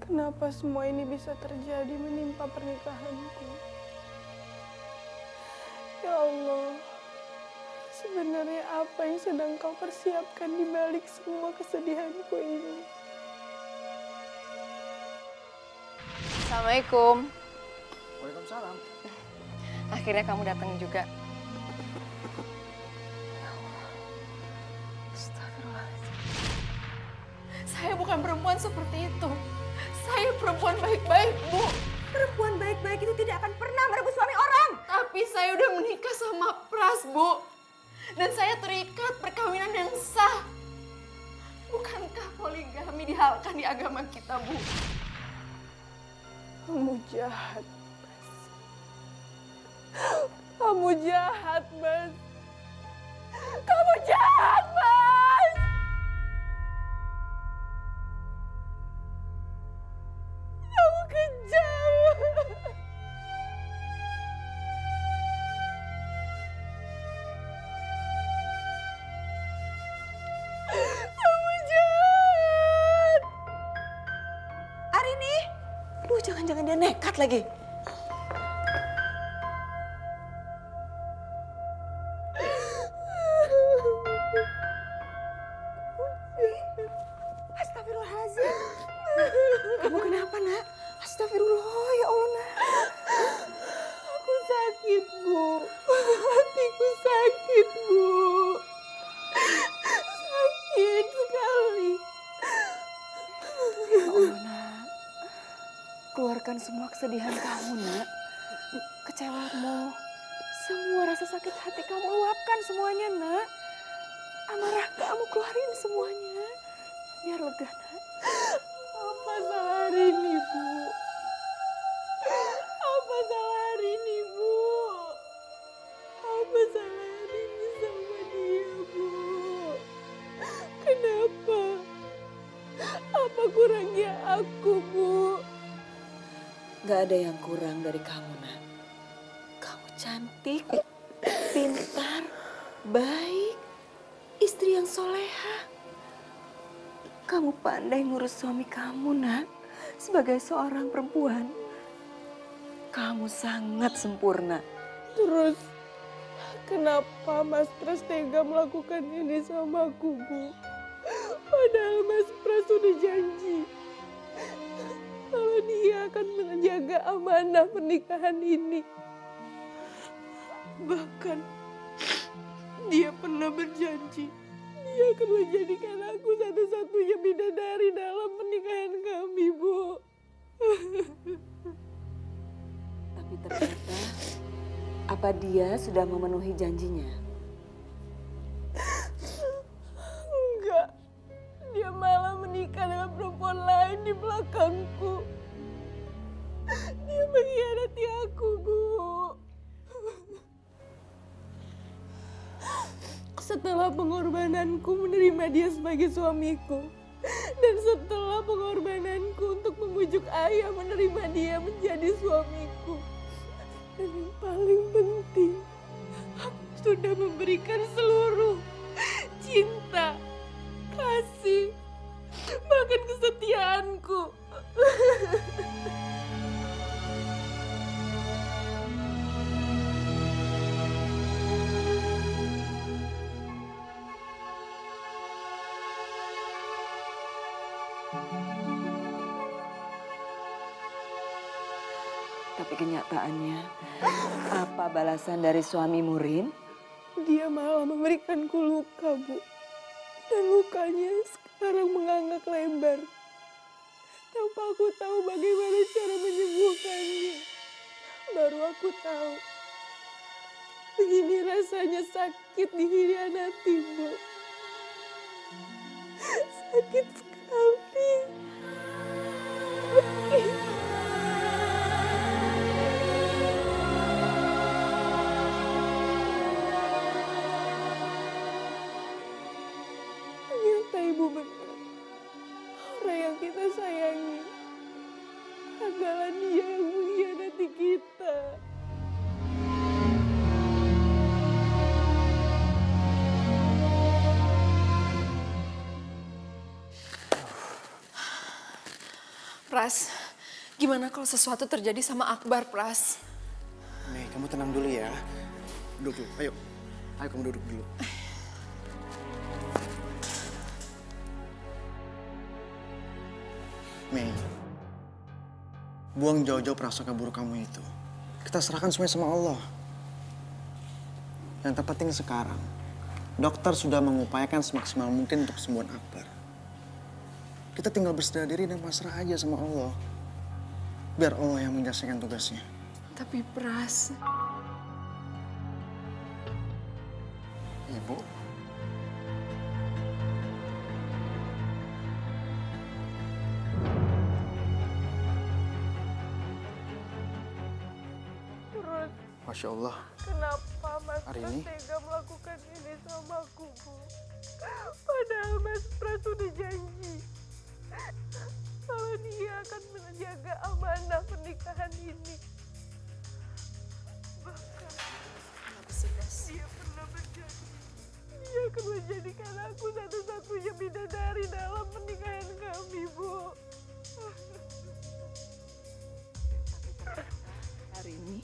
Kenapa semua ini bisa terjadi menimpa pernikahanku? Ya Allah, sebenarnya apa yang sedang kau persiapkan di balik semua kesedihanku ini? Assalamualaikum. Waalaikumsalam. Akhirnya kamu datang juga. Astagfirullahaladzim. Saya bukan perempuan seperti itu. Saya perempuan baik-baik, Bu. Perempuan baik-baik itu tidak akan pernah merebut suami orang. Tapi saya udah menikah sama Pras, Bu. Dan saya terikat perkawinan yang sah. Bukankah poligami dihalalkan di agama kita, Bu? Kamu jahat, Bas. Kamu jahat, Bas. Kamu jahat, Bas. Kamu kejam. Kamu jahat. Arini, aduh jangan-jangan dia nekat lagi. Astagfirullahaladzim. Kamu kenapa, Nak? Astagfirullah, ya Allah, Nak. Aku sakit, Bu. Hatiku sakit, Bu. Sakit sekali. Ya Allah, Nak. Keluarkan semua kesedihan kamu, Nak. Kecewamu. Semua rasa sakit hati kamu luapkan semuanya, Nak. Amarah kamu keluarin semuanya. Biar lega, Nak. Apa salah Rini, Bu? Apa salah Rini, Bu? Apa salah Rini sama dia, Bu? Kenapa? Apa kurangnya aku, Bu? Gak ada yang kurang dari kamu, Nak. Kamu cantik, pintar, baik, istri yang soleha. Kamu pandai ngurus suami kamu, Nak. Sebagai seorang perempuan, kamu sangat sempurna. Terus, kenapa Mas Pras tega melakukan ini sama aku, Bu? Padahal Mas Pras sudah janji kalau dia akan menjaga amanah pernikahan ini. Bahkan, dia pernah berjanji dia akan menjadikan aku satu-satunya bidadari dalam pernikahan kami, Bu. Tapi ternyata, apa dia sudah memenuhi janjinya? Enggak. Dia malah menikah dengan perempuan lain di belakangku. Dia mengkhianati aku, Bu. Setelah pengorbananku menerima dia sebagai suamiku, dan setelah pengorbananku untuk membujuk ayah menerima dia menjadi suamiku, dan yang paling penting, aku sudah memberikan seluruh cinta, kasih, bahkan kesetiaanku. Tapi kenyataannya, apa balasan dari suami Murin? Dia malah memberikanku luka, Bu. Dan lukanya sekarang mengangkat lebar. Tanpa aku tahu bagaimana cara menyembuhkannya. Baru aku tahu. Begini rasanya sakit dikhianati, Bu. Sakit sekali. Sakit. Ternyata Ibu benar. Orang yang kita sayangi adalah dia yang mengkhianati kita. Pras, gimana kalau sesuatu terjadi sama Akbar, Pras? Mei, kamu tenang dulu ya. Duduk dulu, ayo. Ayo kamu duduk dulu. Mei, buang jauh-jauh prasangka buruk kamu itu. Kita serahkan semuanya sama Allah. Yang terpenting sekarang, dokter sudah mengupayakan semaksimal mungkin untuk kesembuhan Akbar. Kita tinggal berserah diri dan pasrah aja sama Allah. Biar Allah yang menyelesaikan tugasnya. Tapi Pras... Ibu? Masya Allah. Kenapa Mas Arini? Pras tega melakukan ini sama aku, Bu? Padahal Mas Pras sudah janji kalau dia akan menjaga amanah pernikahan ini. Bahkan dia pernah berjanji dia akan menjadikan aku satu-satunya bidadari dalam pernikahan kami, Bu. Hari ini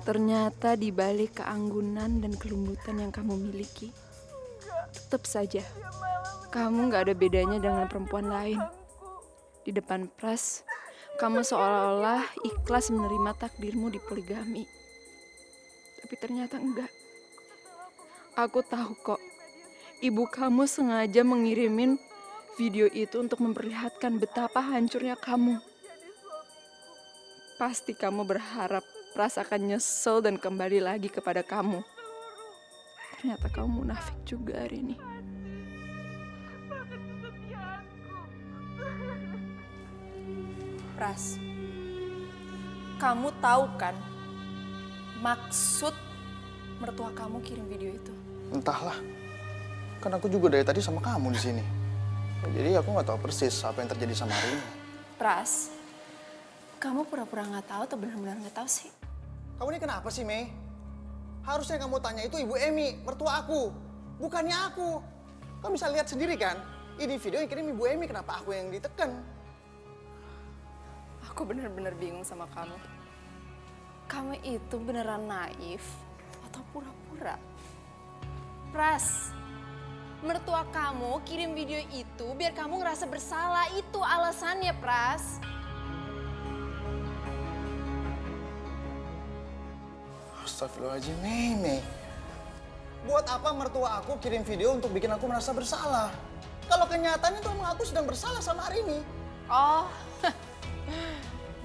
ternyata di balik keanggunan dan kelembutan yang kamu miliki, tetap saja kamu gak ada bedanya dengan perempuan lain. Di depan Pras, kamu seolah-olah ikhlas menerima takdirmu di poligami. Tapi ternyata enggak. Aku tahu kok, ibu kamu sengaja mengirimin video itu untuk memperlihatkan betapa hancurnya kamu. Pasti kamu berharap Pras akan nyesel dan kembali lagi kepada kamu. Ternyata kamu munafik juga hari ini. Pras, kamu tahu kan maksud mertua kamu kirim video itu? Entahlah. Kan aku juga dari tadi sama kamu di sini. Jadi aku nggak tahu persis apa yang terjadi sama Arini. Pras, kamu pura-pura nggak tahu atau benar-benar nggak tahu sih? Kamu ini kenapa sih, Mei? Harusnya kamu tanya itu Ibu Emi, mertua aku. Bukannya aku. Kamu bisa lihat sendiri kan? Ini video yang kirim Ibu Emi, kenapa aku yang ditekan? Aku benar-benar bingung sama kamu. Kamu itu beneran naif atau pura-pura? Pras, mertua kamu kirim video itu biar kamu ngerasa bersalah. Itu alasannya, Pras. Astagfirullahaladzim, Mei. Buat apa mertua aku kirim video untuk bikin aku merasa bersalah? Kalau kenyataannya tuh emang aku sedang bersalah sama Arini. Oh,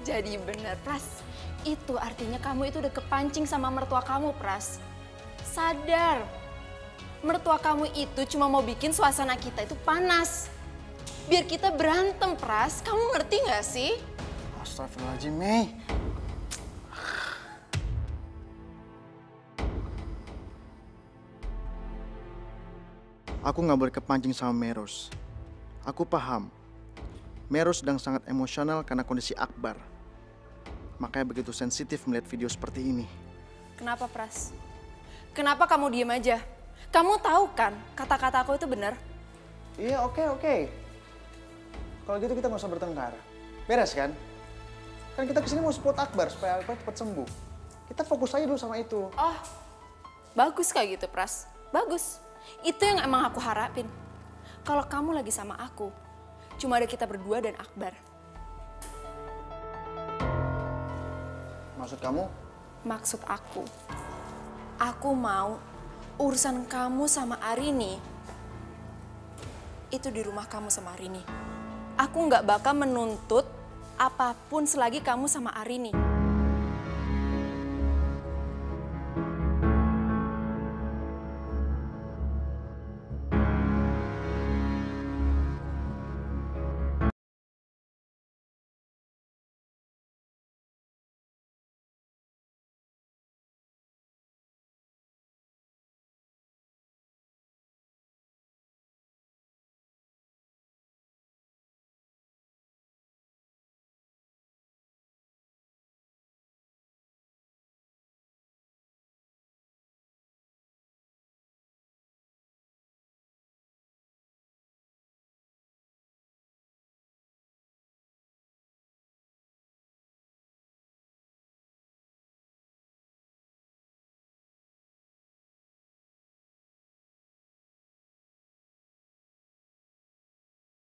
jadi benar, Pras. Itu artinya kamu itu udah kepancing sama mertua kamu, Pras. Sadar, mertua kamu itu cuma mau bikin suasana kita itu panas. Biar kita berantem, Pras. Kamu ngerti nggak sih? Astagfirullahaladzim, Mei. Aku nggak boleh kepancing sama Meros. Aku paham. Meros sedang sangat emosional karena kondisi Akbar. Makanya begitu sensitif melihat video seperti ini. Kenapa, Pras? Kenapa kamu diem aja? Kamu tahu kan kata-kata aku itu benar? Iya, oke. Kalau gitu kita nggak usah bertengkar. Beres kan? Kan kita kesini mau support Akbar supaya Akbar cepat sembuh. Kita fokus aja dulu sama itu. Oh, bagus kayak gitu, Pras. Bagus. Itu yang emang aku harapin. Kalau kamu lagi sama aku, cuma ada kita berdua dan Akbar. Maksud kamu? Maksud aku mau urusan kamu sama Arini itu di rumah kamu sama Arini. Aku nggak bakal menuntut apapun selagi kamu sama Arini.